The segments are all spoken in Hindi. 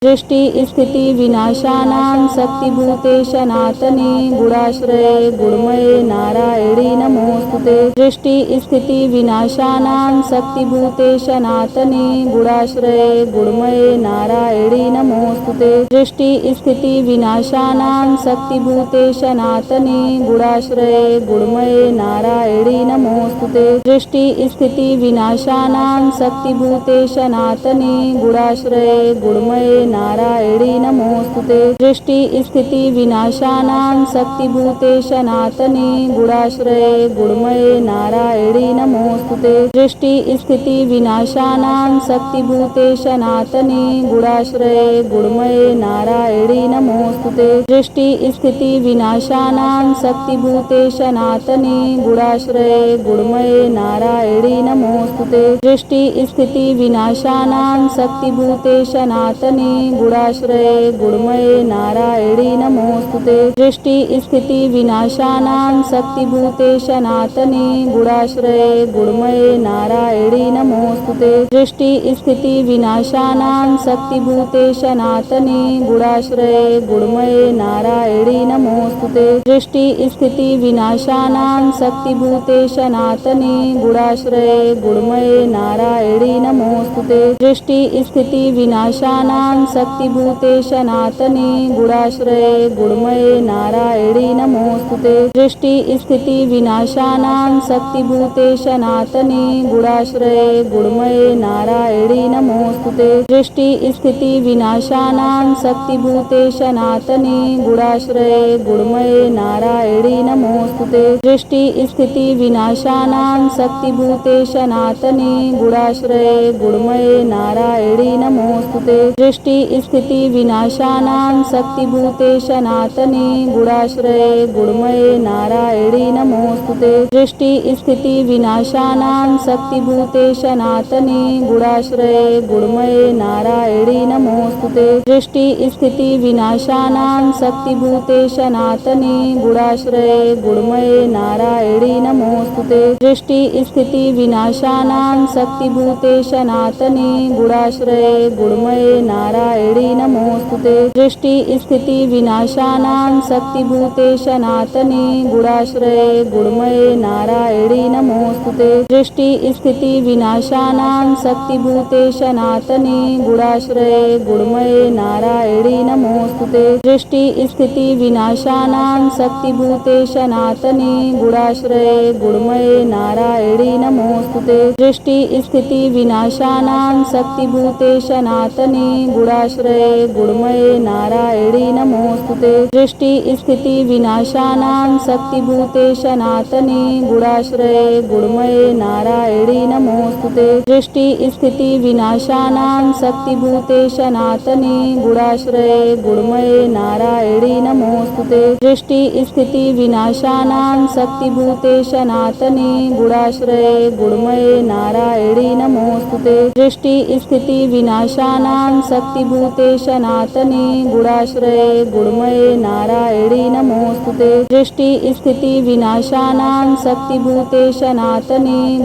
सृष्टि स्थिति विनाशानां शक्तिभूते सनातने गुणाश्रये गुणमये नारायणी नमोस्तुते। सृष्टि स्थिति विनाशानां शक्तिभूते सनातने गुणाश्रये गुणमये नारायणी नमोस्तुते। सृष्टि स्थिति विनाशानां शक्तिभूते सनातने गुणाश्रये गुणमये नारायणी नमोस्तुते। सृष्टि स्थिति विनाशानां शक्तिभूते सनातने गुणाश्रये गुणमये नारायणी नमोस्तुते। सृष्टि स्थिति विनाशानां शक्तिभूते सनातने गुणाश्रये गुणमये नारायणी नमोस्तुते। सृष्टि स्थिति विनाशानां शक्तिभूते सनातने गुणाश्रये गुणमये नारायणी नमोस्तुते। सृष्टि स्थिति विनाशानां शक्तिभूते सनातने गुणाश्रये गुणमये नारायणी नमोस्तुते। सृष्टि स्थिति विनाशानां शक्तिभूते सनातने गुणाश्रये गुणमये नारायणी नमोस्तुते। सृष्टि स्थिति विनाशानां शक्तिभूते सनातने गुणाश्रये गुणमये नारायणी नमोस्तुते। सृष्टि स्थिति विनाशानां शक्तिभूते सनातने गुणाश्रये गुणमये नारायणी नमोस्तुते। सृष्टि स्थिति विनाशानां शक्तिभूते सनातने गुणाश्रये गुणमये नारायणी नमोस्तुते। सृष्टि स्थिति विनाशानां शक्तिभूते सनातने गुणाश्रये गुणमये नारायणी नमोस्तुते। सृष्टि स्थिति विनाशानां शक्तिभूते सनातने गुणाश्रये गुणमये नारायणी नमोस्तुते। सृष्टि स्थिति विनाशानां शक्तिभूते सनातने गुणाश्रये गुणमये नारायणी नमोस्तुते। सृष्टि स्थिति विनाशानां शक्तिभूते सनातने गुणाश्रये गुणमये नारायणी नमोस्तुते। सृष्टि स्थिति विनाशानां शक्तिभूते सनातने गुणाश्रये गुणमये नारायणी नमोस्तुते। सृष्टि स्थिति विनाशानां शक्तिभूते सनातने गुणाश्रये गुणमये नारायणी नमोस्तुते। सृष्टि स्थिति विनाशानां शक्तिभूते सनातने गुणाश्रये गुणमये नारायणी नमोस्तुते। सृष्टि स्थिति विनाशानां शक्तिभूते सनातने गुणाश्रये गुणमये नारायणी नमोस्तुते। सृष्टि स्थिति विनाशानां शक्तिभूते सनातने गुणाश्रये गुणमये नारायणी नमोस्तुते। सृष्टि स्थिति विनाशानां शक्तिभूते सनातने गुणाश्रये गुणमये नारायणी नमोस्तुते। सृष्टि स्थिति विनाशानां शक्तिभूते सनातने गुणाश्रये गुणमये नारायणी नमोस्तुते। सृष्टि स्थिति विनाशानां शक्तिभूते सनातने गुणाश्रये गुणमये नारायणी नमोस्तुते। सृष्टि स्थिति विनाशानां शक्तिभूते सनातने गुणाश्रये गुणमये नारायणी नमोस्तुते। सृष्टि स्थिति विनाशानां शक्तिभूते सनातने गुणाश्रये गुणमये नारायणी नमोस्तुते। सृष्टि स्थिति विनाशानां शक्तिभूते सनातने गुणाश्रये गुणमये नारायणी नमोस्तुते। सृष्टि स्थिति विनाशानां शक्तिभूते सनातने गुणाश्रये गुणमये नारायणी नमोस्तुते। सृष्टि स्थिति विनाशानां शक्तिभूते सनातने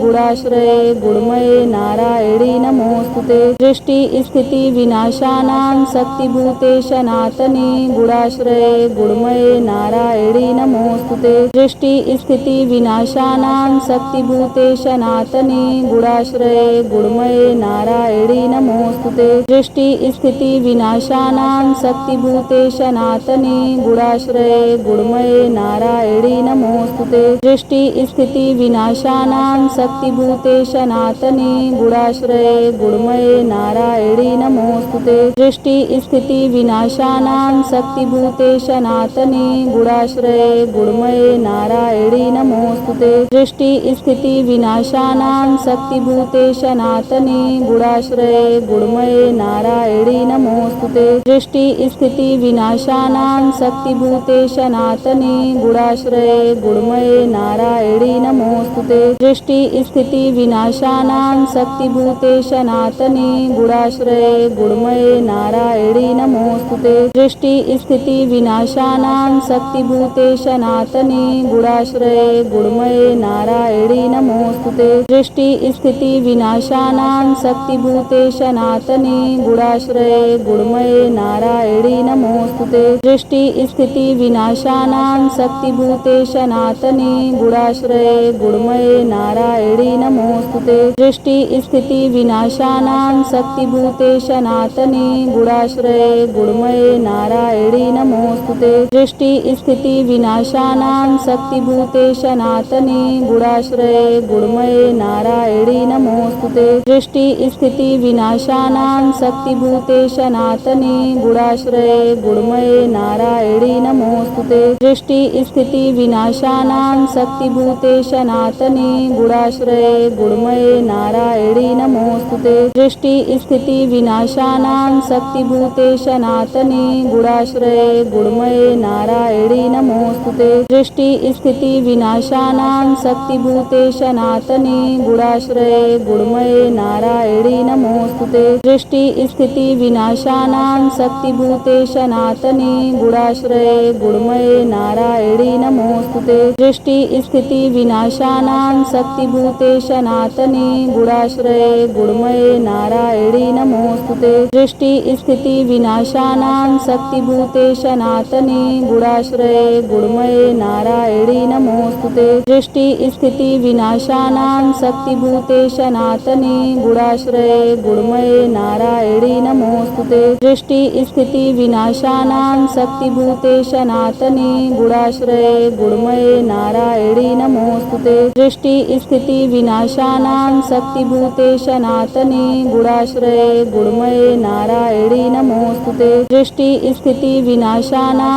गुणाश्रये गुणमये नारायणी नमोस्तुते। सृष्टि स्थिति विनाशानां शक्तिभूते सनातने गुणाश्रये गुणमये नारायणी नमोस्तुते। सृष्टि स्थिति विनाशानां शक्तिभूते सनातने गुणाश्रये गुणमये नारायणी नमोस्तुते। सृष्टि स्थिति विनाशानां शक्तिभूते सनातने गुणाश्रये गुणमये नारायणी नमोस्तुते। सृष्टि स्थिति विनाशानां शक्तिभूते सनातने गुणाश्रये गुणमये नारायणी नमोस्तुते। सृष्टि स्थिति विनाशानां शक्तिभूते सनातने गुणाश्रये गुणमये नारायणी नमोस्तुते। सृष्टि स्थिति विनाशानां शक्तिभूते सनातने गुणाश्रये गुणमये नारायणी नमोस्तुते। सृष्टि स्थिति विनाशानां शक्तिभूते सनातने गुणाश्रये गुणमये नारायणी नमोस्तुते। सृष्टि स्थिति विनाशानां शक्तिभूते सनातने गुणाश्रये गुणमये नारायणी नमोस्तुते। नमोऽस्तुते सृष्टिस्थितिविनाशानां शक्तिभूते सनातने गुणाश्रये गुणमये नारायणी नमोऽस्तुते सृष्टिस्थितिविनाशानां शक्तिभूते सनातने गुणाश्रये गुणमये नारायणी नमोऽस्तुते सृष्टिस्थितिविनाशानां शक्तिभूते सनातने गुणाश्रये गुणमये नारायणी नमोऽस्तुते सृष्टिस्थितिविनाशानां शक्तिभूते सनातने गुणाश्रये गुणमये नारायणी नमोऽस्तुते सृष्टिस्थितिविनाशानां शक्तिभूते सनातने गुणाश्रये गुणमये नारायणी नमोऽस्तुते सृष्टिस्थितिविनाशानां शक्तिभूते सनातने गुणाश्रये गुणमये नारायणी नमोऽस्तुते सृष्टिस्थितिविनाशानां शक्तिभूते सनातने गुणाश्रये गुणमये नारायणी नमोऽस्तुते सृष्टिस्थितिविनाशानां शक्तिभूते सनातने गुणाश्रये गुणमये नारायणी नमोऽस्तुते सृष्टिस्थितिविनाशानां शक्तिभूते सनातने गुणाश्रये गुणमये नारायणी नमोऽस्तुते सृष्टिस्थितिविनाशानां शक्तिभूते सनातने गुणाश्रये गुणमये नारायणी नमोऽस्तुते सृष्टिस्थितिविनाशानां शक्तिभूते सनातने गुणाश्रये गुणमये नारायणी नमोऽस्तुते सृष्टिस्थितिविनाशानां शक्तिभूते सनातने गुणाश्रये गुणमये नारायणी नमोऽस्तुते सृष्टिस्थितिविनाशानां शक्तिभूते सनातने गुणाश्रये गुणमये नारायणी नमोऽस्तुते सृष्टिस्थितिविनाशानां शक्तिभूते सनातने गुणाश्रये गुणमये नारायणी नमोऽस्तुते सृष्टिस्थितिविनाशानां शक्तिभूते सनातने गुणाश्रये गुणमये नारायणी नमोऽस्तुते सृष्टिस्थितिविनाशानां शक्तिभूते सनातने गुणाश्रये गुणमये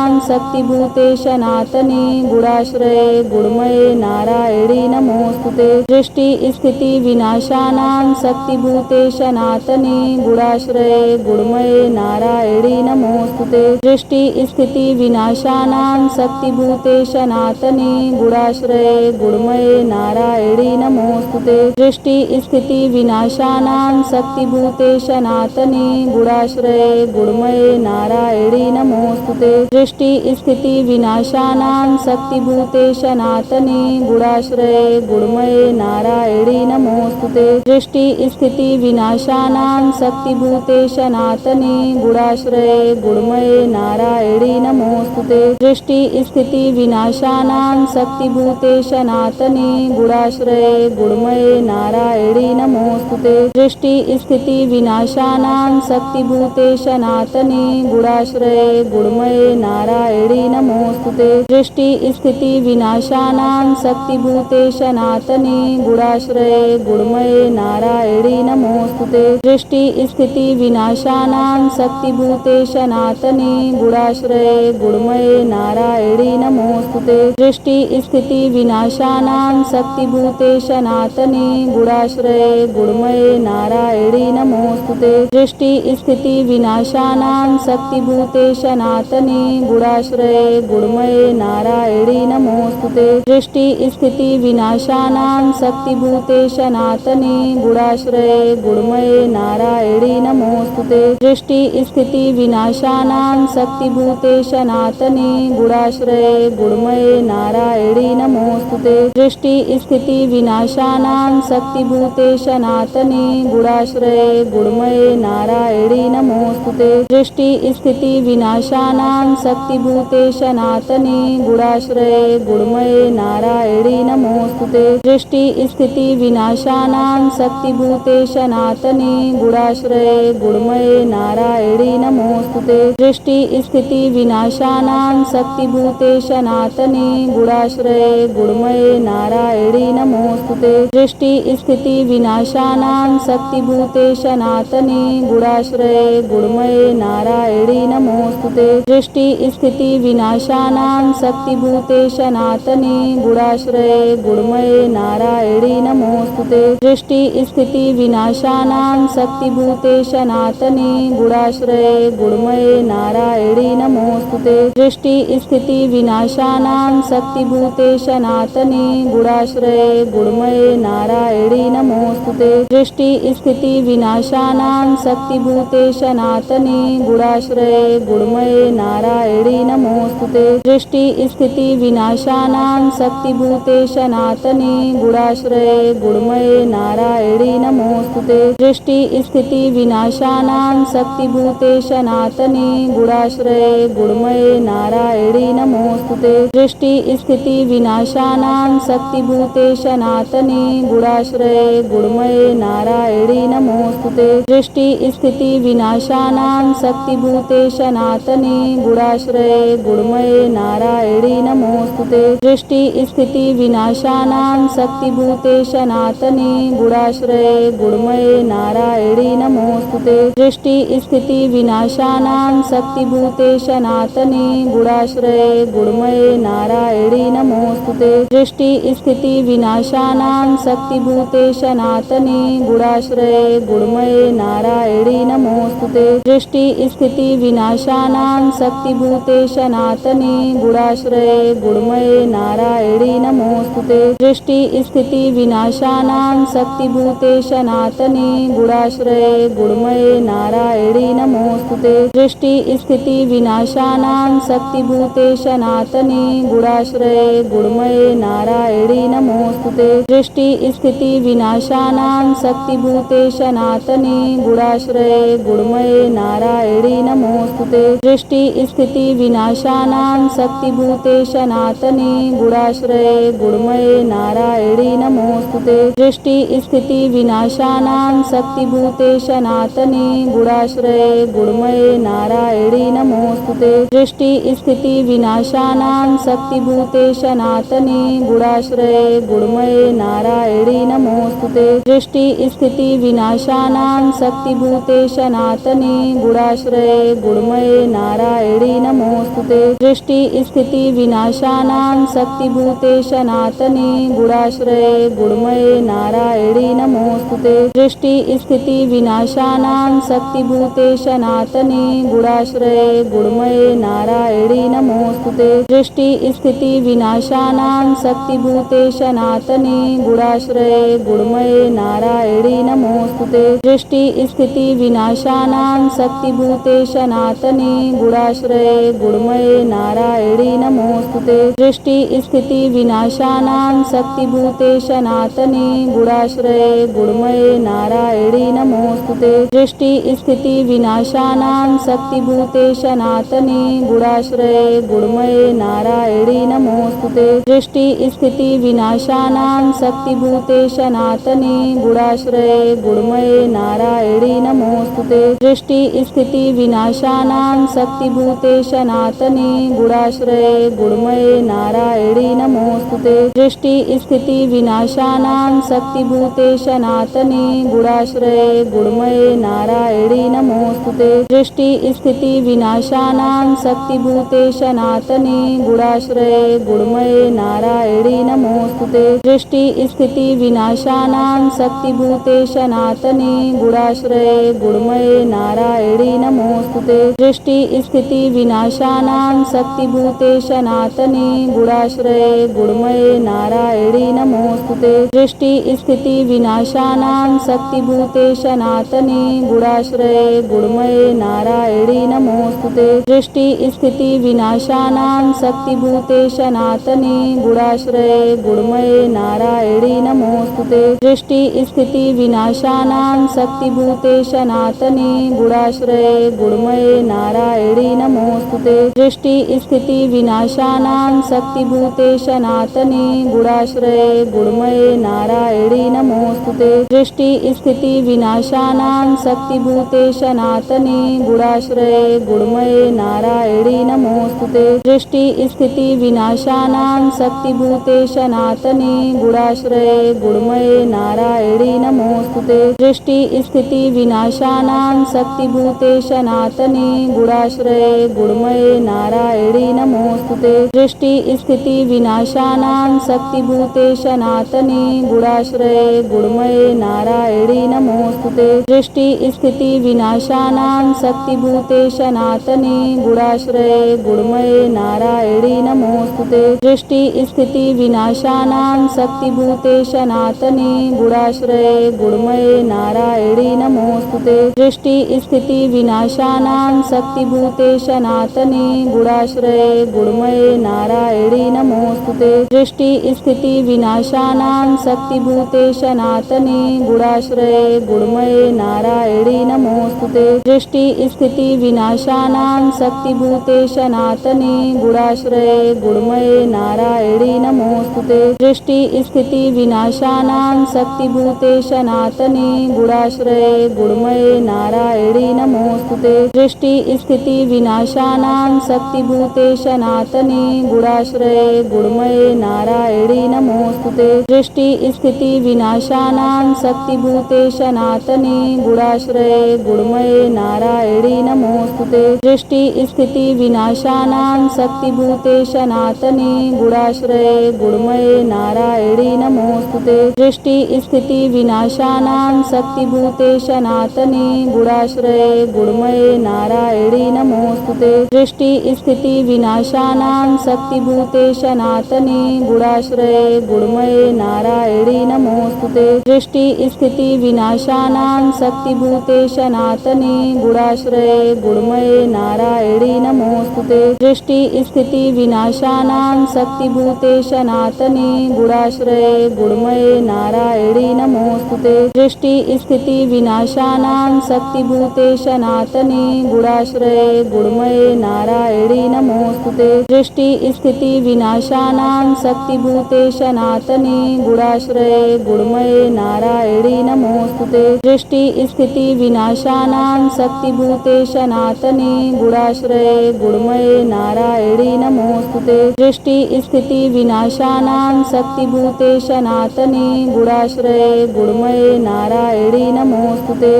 नारायणी नमोऽस्तुते सृष्टिस्थितिविनाशानां शक्तिभूते सनातने गुणाश्रये गुणमये नारायणी नमोऽस्तुते सृष्टिस्थितिविनाशानां शक्तिभूते सनातने गुणाश्रये गुणमये नारायणी नमोऽस्तुते सृष्टिस्थितिविनाशानां शक्तिभूते सनातने गुणाश्रये गुणमये नारायणी नमोऽस्तुते सृष्टिस्थितिविनाशानां शक्तिभूते सनातने गुणाश्रये गुणमये नारायणी नमोऽस्तुते सृष्टिस्थितिविनाशानां शक्तिभूते सनातने गुणाश्रये गुणमये नारायणी नमोऽस्तुते सृष्टिस्थितिविनाशानां शक्तिभूते सनातने गुणाश्रये गुणमये नारायणी नमोऽस्तुते सृष्टिस्थितिविनाशानां शक्तिभूते सनातने गुणाश्रये गुणमये नारायणी नमोऽस्तुते सृष्टिस्थितिविनाशानां शक्तिभूते सनातने गुणाश्रये गुणमये नारायणी नमोऽस्तुते सृष्टिस्थितिविनाशानां शक्तिभूते सनातने गुणाश्रये गुणमये नारायणी नमोऽस्तुते सृष्टिस्थितिविनाशानां शक्तिभूते सनातने गुणाश्रये गुणमये नारायणी नमोऽस्तुते सृष्टिस्थितिविनाशानां शक्तिभूते सनातने गुणाश्रये गुणमये नारायणी नमोऽस्तुते सृष्टिस्थितिविनाशानां शक्तिभूते सनातने गुणाश्रये गुणमये नारायणी नमोऽस्तुते सृष्टिस्थितिविनाशानां शक्तिभूते सनातने गुणाश्रये गुणमये नारायणी नमोऽस्तुते सृष्टिस्थितिविनाशानां शक्तिभूते सनातने गुणाश्रये गुणमये नारायणी नमोऽस्तुते सृष्टिस्थितिविनाशानां शक्तिभूते सनातने गुणाश्रये गुणमये नारायणी नमोऽस्तुते सृष्टिस्थितिविनाशानां शक्तिभूते सनातने गुणाश्रये गुणमये नारायणी नमोऽस्तुते सृष्टिस्थितिविनाशानां शक्तिभूते सनातने गुणाश्रये गुणमये नारायणी नमोऽस्तुते सृष्टिस्थितिविनाशानां शक्तिभूते सनातने गुणाश्रये गुणमये नारायणी नमोऽस्तुते सृष्टिस्थितिविनाशानां शक्तिभूते सनातने गुणाश्रये गुणमये नारायणी नमोऽस्तुते सृष्टिस्थितिविनाशानां शक्तिभूते सनातने गुणाश्रये गुणमये नारायणी नमोस्तुते सृष्टि स्थिति विनाशानां शक्तिभूते सनातने गुणाश्रये गुणमये नारायणी नमोस्तुते सृष्टि स्थिति विनाशानां शक्तिभूते सनातने गुणाश्रये गुणमये नारायणी नमोस्तुते सृष्टि स्थिति विनाशानां शक्तिभूते सनातने गुणाश्रये गुणमये नारायणी नमोस्तुते सृष्टि स्थिति विनाशानां शक्तिभूते सनातने गुणाश्रये गुणमये नारायणी नमोस्तुते सृष्टि स्थिति विनाशानां शक्तिभूते सनातने गुणाश्रये गुणमये नारायणी नमोस्तुते सृष्टि स्थिति विनाशानां शक्तिभूते सनातने गुणाश्रये गुणमये नारायणी नमोस्तुते सृष्टि स्थिति विनाशानां शक्तिभूते सनातने गुणाश्रये गुणमये नारायणी नमोस्तुते सृष्टि स्थिति विनाशानां शक्तिभूते सनातने गुणाश्रये गुणमये नारायणी नमोस्तुते सृष्टि स्थिति विनाशानां शक्तिभूते सनातने गुणाश्रये गुणमये नारायणी नमोस्तुते सृष्टि स्थिति विनाशानां शक्तिभूते सनातने गुणाश्रये गुणमये नारायणी नमोस्तुते सृष्टि स्थिति विनाशानां शक्तिभूते सनातने गुणाश्रये गुणमये नारायणी नमोस्तुते सृष्टि स्थिति विनाशानां शक्तिभूते सनातने गुणाश्रये गुणमये नारायणी नमोस्तुते सृष्टि स्थिति विनाशानां शक्तिभूते सनातने गुणाश्रये गुणमये नारायणी नमोस्तुते सृष्टि स्थिति विनाशानां शक्तिभूते सनातने गुणाश्रये गुणमये नारायणी नमोस्तुते सृष्टि स्थिति विनाशानां शक्तिभूते सनातने गुणाश्रये गुणमये नारायणी नमोस्तुते सृष्टि स्थिति विनाशानां शक्तिभूते सनातने गुणाश्रये गुणमये नारायणी नमोस्तुते सृष्टि स्थिति विनाशानां शक्तिभूते सनातने गुणाश्रये गुणमये नारायणी नमोस्तुते सृष्टि स्थिति विनाशानां शक्तिभूते सनातने गुणाश्रये गुणमये नारायणी नमोस्तुते सृष्टि स्थिति विनाशानां शक्तिभूते सनातने गुणाश्रये गुणमये नारायणी नमोस्तुते सृष्टि स्थिति विनाशानां शक्तिभूते सनातने गुणाश्रये गुणमये नारायणी नमोस्तुते सृष्टि स्थिति विनाशानां शक्तिभूते सनातने गुणाश्रये गुणमये नारायणी नमोस्तुते सृष्टि स्थिति विनाशानां शक्तिभूते सनातने गुणाश्रये गुणमये नारायणी नमोस्तुते सृष्टि स्थिति विनाशानां शक्तिभूते सनातने गुणाश्रये गुणमये नारायणी नमोस्तुते सृष्टि स्थिति विनाशानां शक्तिभूते सनातने गुणाश्रये गुणमये नारायणी नमोस्तुते सृष्टि स्थिति विनाशानां शक्तिभूते सनातने गुणाश्रये गुणमये नारायणी नमोस्तुते सृष्टि स्थिति विनाशानां शक्तिभूते सनातने गुणाश्रये गुणमये नारायणी नमोस्तुते सृष्टि स्थिति विनाशानां शक्तिभूते सनातने गुणाश्रये गुणमये नारायणी नमोस्तुते सृष्टि स्थिति विनाशानां शक्तिभूते सनातने गुणाश्रये गुणमये नारायणी नमोस्तुते सृष्टि स्थिति विनाशानां शक्तिभूते सनातने गुणाश्रये गुणमये नारायणी नमोस्तुते सृष्टि स्थिति विनाशानां शक्तिभूते सनातने गुणाश्रये गुणमये नारायणी नमोस्तुते सृष्टि स्थिति विनाशानां शक्तिभूते सनातने गुणाश्रये गुणमये नारायणी नमोस्तुते सृष्टि स्थिति विनाशानां शक्तिभूते सनातने गुणाश्रये गुणमये नारायणी नमोस्तुते सृष्टि स्थिति विनाशानां शक्तिभूते सनातने गुणाश्रये गुणमये नारायणी नमोस्तुते सृष्टि स्थिति विनाशानां शक्तिभूते सनातने गुणाश्रये गुणमये नारायणी नमोस्तुते नमोऽस्तुते दृष्टि स्थिति विनाशानां शक्तिभूते सनातने गुणाश्रये गुणमये नारायणी नमोऽस्तुते दृष्टि स्थिति विनाशानां शक्तिभूते सनातने गुणाश्रये गुणमये नारायणी नमोऽस्तुते दृष्टि स्थिति विनाशानां शक्तिभूते सनातने गुणाश्रये गुणमये नारायणी नमोऽस्तुते दृष्टि स्थिति विनाशानां शक्तिभूते सनातने गुणाश्रये गुणमये नारायणी नमोऽस्तुते दृष्टि स्थिति विनाशानां शक्तिभूते सनातने गुणाश्रये गुणमये नारायणी नमोऽस्तुते दृष्टि स्थिति विनाशानां शक्तिभूते सनातने गुणाश्रये गुणमये नारायणी नमोऽस्तुते दृष्टि स्थिति विनाशानां शक्तिभूते सनातने गुणाश्रये गुणमये नारायणी नमोऽस्तुते दृष्टि स्थिति विनाशानां शक्तिभूते सनातने गुणाश्रये गुणमये नारायणी नमोऽस्तुते दृष्टि स्थिति विनाशानां शक्तिभूते सनातने गुणाश्रये गुणमये नारायणी नमोऽस्तुते दृष्टि स्थिति विनाशानां शक्तिभूते सनातने गुणाश्रये गुणमये नारायणी नमोऽस्तुते दृष्टि स्थिति विनाशानां शक्तिभूते सनातने गुणाश्रये गुणमये नारायणी नमोऽस्तुते दृष्टि स्थिति विनाशानां शक्तिभूते सनातने गुणाश्रये गुणमये नारायणी नमोऽस्तुते दृष्टि स्थिति विनाशानां शक्तिभूते सनातने गुणाश्रये गुणमये नारायणी नमोऽस्तुते दृष्टि स्थिति विनाशानां शक्तिभूते सनातने गुणाश्रये गुणमये नारायणी नमोऽस्तुते दृष्टि स्थिति विनाशानां शक्तिभूते सनातने गुणाश्रये गुणमये नारायणी नमोऽस्तुते दृष्टि स्थिति विनाशानां शक्तिभूते सनातने गुणाश्रये गुणमये नारायणी नमोऽस्तुते दृष्टि स्थिति विनाशानां शक्तिभूते सनातने गुणाश्रये गुणमये नारायणी नमोऽस्तुते दृष्टि स्थिति विनाशानां शक्तिभूते सनातने गुणाश्रये गुणमये नारायणी नमोऽस्तुते दृष्टि स्थिति विनाशानां शक्तिभूते सनातने गुणाश्रये गुणमये नारायणी नमोऽस्तुते दृष्टि स्थिति विनाशानां शक्तिभूते सनातने गुणाश्रये गुणमये नारायणी नमोऽस्तुते।